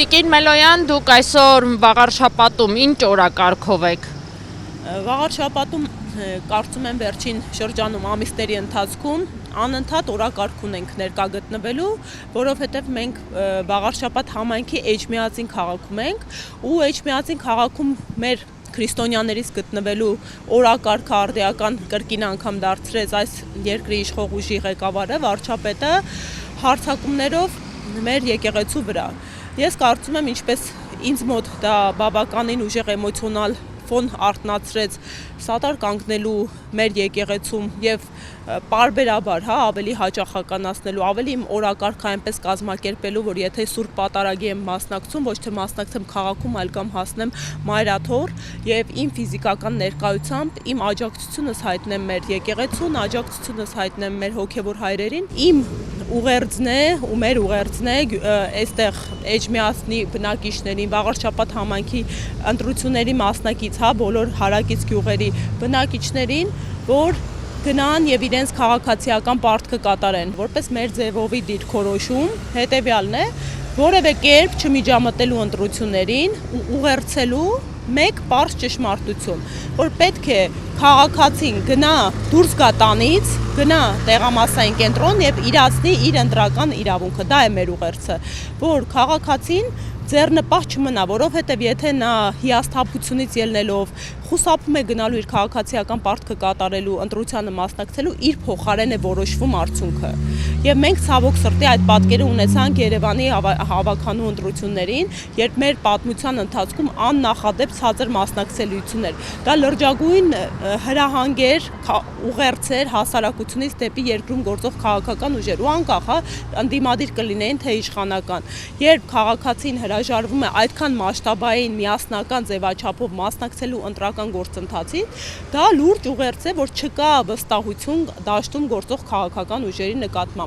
Տիկին Մելոյան, դուք այսօր Վաղարշապատում ինչ օրակարգով եք։ Վաղարշապատում կարծում եմ վերջին շրջանում ամիսների ընթացքում անընդհատ օրակարգ ունենք ներկա գտնվելու, որովհետև մենք Վաղարշապատ համայնքի Էջմիածին քաղաքում ենք ու Էջմիածին քաղաքում մեր քրիստոնյաներից գտնվելու օրակարգը արդիական կրկին անգամ դարձրեց այս երկրի իշխող ուժի ղեկավարը, վարչապետը հարձակումներով մեր եկեղեցու վրա։ Ես կարծում եմ, ինչպես ինձ մոտ դա բավականին ուժեղ էմոցիոնալ ֆոն արթնացրեց սատար կանգնելու մեր եկեղեցում եւ պարբերաբար ավելի հաճախականացնելու, ավելի իմ օրակարգը այնպես կազմակերպելու, որ եթե Սուրբ Պատարագի եմ մասնակցում, ոչ թե մասնակցեմ քաղաքում, այլ կամ հասնեմ Մայրաթոր եւ իմ ֆիզիկական ներկայությամբ իմ աջակցությունս հայտնեմ մեր եկեղեցուն, աջակցությունս հայտնեմ մեր հոգեվոր հայրերին, իմ ուղերձն է ու մեր ուղերձն է այստեղ Էջմիածնի բնակիչներին, Վաղարշապատ համայնքի ընտրությունների մասնակից, բոլոր հարակից գյուղերի բնակիչներին, որ գնան եւ իրենց քաղաքացիական պարտքը կատարեն, որպես մեր ձևովի դիրքորոշում հետեւյալն է, որևէ կերպ չմիջամտելու ընտրություններին ու ուղերձելու մեկ պարզ ճշմարտություն, որ պետք է քաղաքացին գնա դուրս գա տանից, գնա տեղամասային կենտրոն եւ իրացնի իր ընտրական իրավունքը, դա է մեր ուղերձը, որ քաղաքացին ձեռնպահ չմնա, որովհետև եթե նա հիասթափությունից ելնելով խուսափում է գնալու իր քաղաքացիական պարտքը կատարելու, ընտրությանը մասնակցելու, իր փոխարեն է որոշվում արդյունքը։ Եվ մենք ցավոք սրտի այդ պատկերը ունեցանք Երևանի հավաքանու ընտրություններին, երբ մեր պատմության ընթացքում աննախադեպ ցածր մասնակցելիություններ։ Դա լրջագույն հրահանգեր, ուղերձեր հասարակությունից դեպի երկրում գործող քաղաքական ուժեր ու անկախ ընդդիմադիր կլինեին թե իշխանական։ Երբ քաղաքացին հրաժարվում է այդքան մասշտաբային միասնական ձևաչափով մասնակցելու ընտրական գործընթացին, դա լուրջ ուղերձ է, որ չկա վստահություն դաշտում գործող քաղաքական ուժերի նկատմամբ։